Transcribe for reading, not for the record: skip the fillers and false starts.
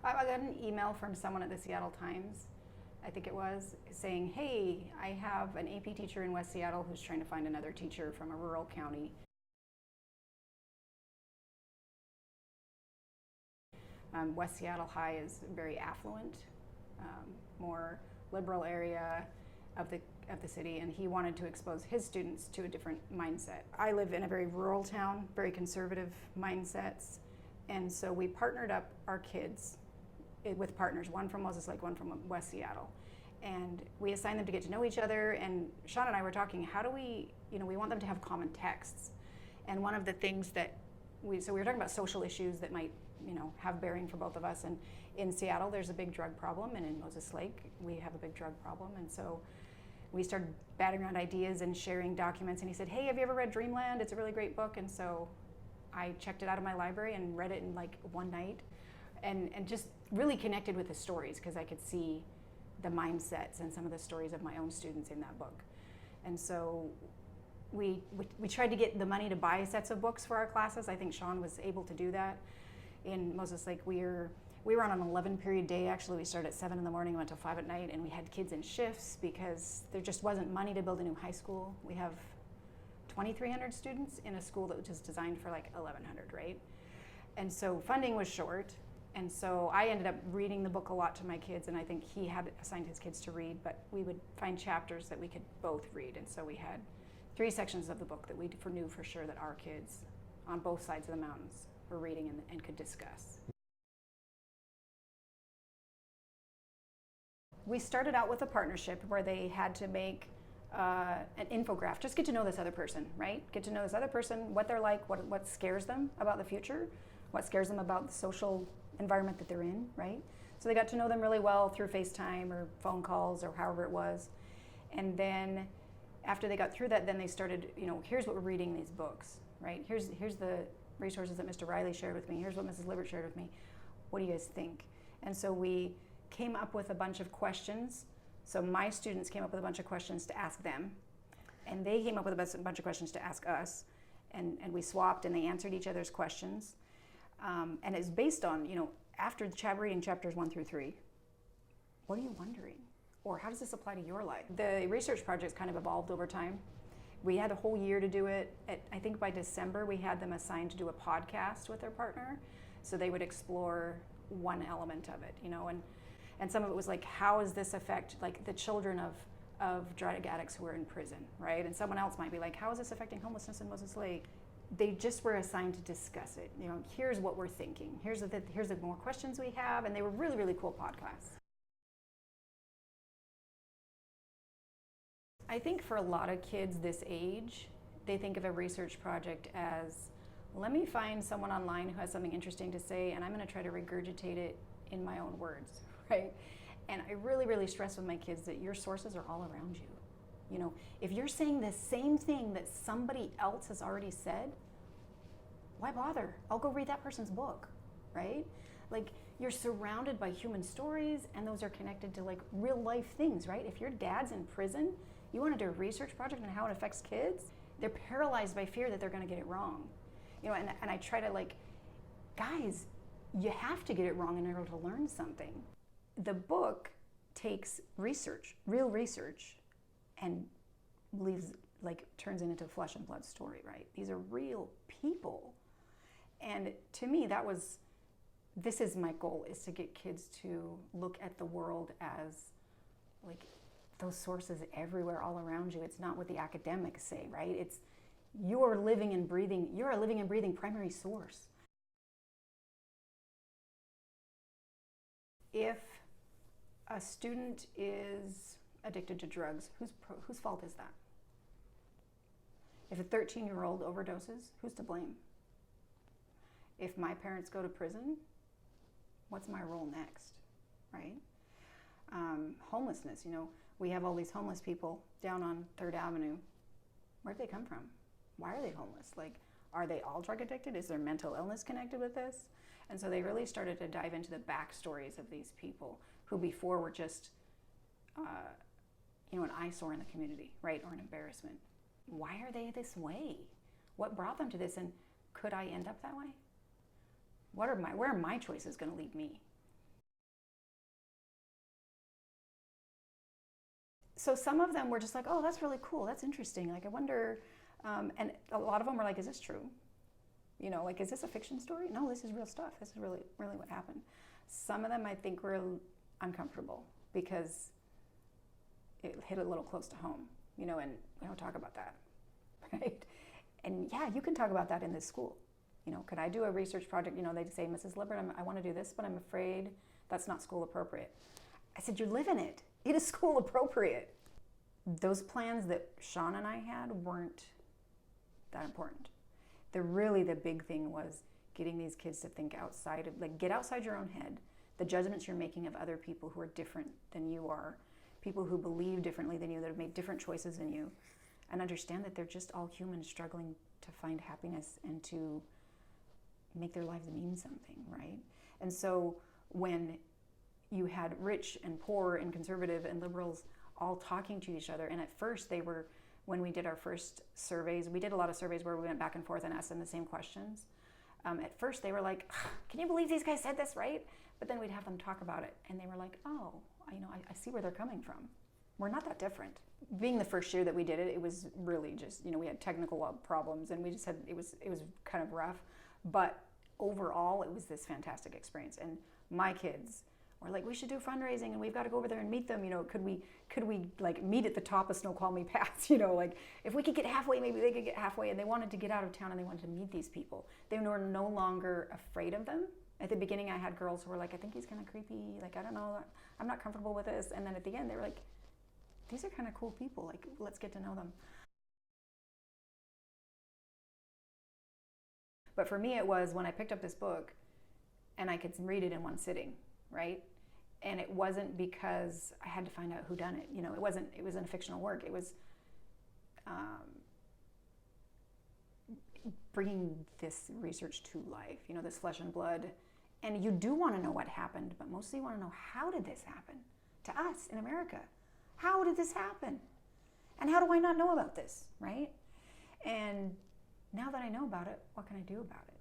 I got an email from someone at the Seattle Times, I think it was, saying, hey, I have an AP teacher in West Seattle who's trying to find another teacher from a rural county. West Seattle High is very affluent, more liberal area of the city, and he wanted to expose his students to a different mindset. I live in a very rural town, very conservative mindsets, and so we partnered up our kids with partners, one from Moses Lake, one from West Seattle. And we assigned them to get to know each other, and Sean and I were talking, how do we want them to have common texts. And one of the things that we were talking about social issues that might, have bearing for both of us. And in Seattle, there's a big drug problem, and in Moses Lake, we have a big drug problem. And so we started batting around ideas and sharing documents, and he said, hey, have you ever read Dreamland? It's a really great book. And so I checked it out of my library and read it in like one night, and just really connected with the stories, because I could see the mindsets and some of the stories of my own students in that book. And so we tried to get the money to buy sets of books for our classes. I think Sean was able to do that. In Moses Lake, we were on an 11-period day. Actually, we started at 7 in the morning, went till 5 at night, and we had kids in shifts because there just wasn't money to build a new high school. We have 2,300 students in a school that was just designed for like 1,100, right? And so funding was short. And so I ended up reading the book a lot to my kids, and I think he had assigned his kids to read, but we would find chapters that we could both read. And so we had 3 sections of the book that we knew for sure that our kids on both sides of the mountains were reading and could discuss. We started out with a partnership where they had to make an infographic, just get to know this other person, right? Get to know this other person, what they're like, what scares them about the future, what scares them about the social environment that they're in, right? So they got to know them really well through FaceTime or phone calls or however it was. And then after they got through that, then they started, here's what we're reading in these books, right? Here's the resources that Mr. Riley shared with me. Here's what Mrs. Lybbert shared with me. What do you guys think? And so we came up with a bunch of questions. So my students came up with a bunch of questions to ask them, and they came up with a bunch of questions to ask us, and we swapped, and they answered each other's questions. And it's based on, after reading chapters 1 through 3, what are you wondering? Or how does this apply to your life? The research project's kind of evolved over time. We had a whole year to do it. I think by December, we had them assigned to do a podcast with their partner, so they would explore one element of it, and some of it was like, how does this affect like the children of drug addicts who are in prison, right? And someone else might be like, how is this affecting homelessness in Moses Lake? They just were assigned to discuss it. Here's what we're thinking. Here's the more questions we have, and they were really, really cool podcasts. I think for a lot of kids this age, they think of a research project as, let me find someone online who has something interesting to say, and I'm going to try to regurgitate it in my own words, right? And I really, really stress with my kids that your sources are all around you. If you're saying the same thing that somebody else has already said, why bother? I'll go read that person's book, right? Like, you're surrounded by human stories, and those are connected to like real life things, right? If your dad's in prison, you want to do a research project on how it affects kids, they're paralyzed by fear that they're going to get it wrong. And I try to guys, you have to get it wrong in order to learn something. The book takes research, real research, and turns it into a flesh and blood story, right? These are real people. And to me, this is my goal, is to get kids to look at the world as those sources everywhere, all around you. It's not what the academics say, right? It's you're a living and breathing primary source. If a student is addicted to drugs, whose fault is that? If a 13-year-old overdoses, who's to blame? If my parents go to prison, what's my role next, right? Homelessness, we have all these homeless people down on 3rd Avenue. Where'd they come from? Why are they homeless? Are they all drug addicted? Is there mental illness connected with this? And so they really started to dive into the backstories of these people who before were just, an eyesore in the community, right? Or an embarrassment. Why are they this way? What brought them to this? And could I end up that way? Where are my choices going to lead me? So some of them were just like, oh, that's really cool. That's interesting. Like, I wonder, and a lot of them were like, is this true? You know, like, is this a fiction story? No, this is real stuff. This is really, really what happened. Some of them I think were uncomfortable because it hit a little close to home, you know, and we don't talk about that, right? And yeah, you can talk about that in this school. You know, could I do a research project? You know, they'd say, Mrs. Lybbert, I want to do this, but I'm afraid that's not school appropriate. I said, you live in it. It is school appropriate. Those plans that Sean and I had weren't that important. The big thing was getting these kids to think outside of, like, get outside your own head. The judgments you're making of other people who are different than you are, people who believe differently than you, that have made different choices than you, and understand that they're just all humans struggling to find happiness and to make their lives mean something, right? And so when you had rich and poor and conservative and liberals all talking to each other, and at first they were, when we did our first surveys, we did a lot of surveys where we went back and forth and asked them the same questions. At first they were like, can you believe these guys said this, right? But then we'd have them talk about it, and they were like, oh, you know, I see where they're coming from. We're not that different. Being the first year that we did it, it was really just, you know, we had technical problems, and we just had, it was kind of rough, but overall it was this fantastic experience. And my kids were like, we should do fundraising, and we've got to go over there and meet them. You know, could we like meet at the top of Snoqualmie Pass? You know, like if we could get halfway, maybe they could get halfway. And they wanted to get out of town, and they wanted to meet these people. They were no longer afraid of them. At the beginning, I had girls who were like, I think he's kind of creepy. Like, I don't know, I'm not comfortable with this. And then at the end, they were like, these are kind of cool people. Like, let's get to know them. But for me, it was when I picked up this book and I could read it in one sitting, right? And it wasn't because I had to find out who done it. You know, it wasn't a fictional work. It was bringing this research to life, you know, this flesh and blood. And you do want to know what happened, but mostly you want to know, how did this happen to us in America? How did this happen? And how do I not know about this, right? And now that I know about it, what can I do about it?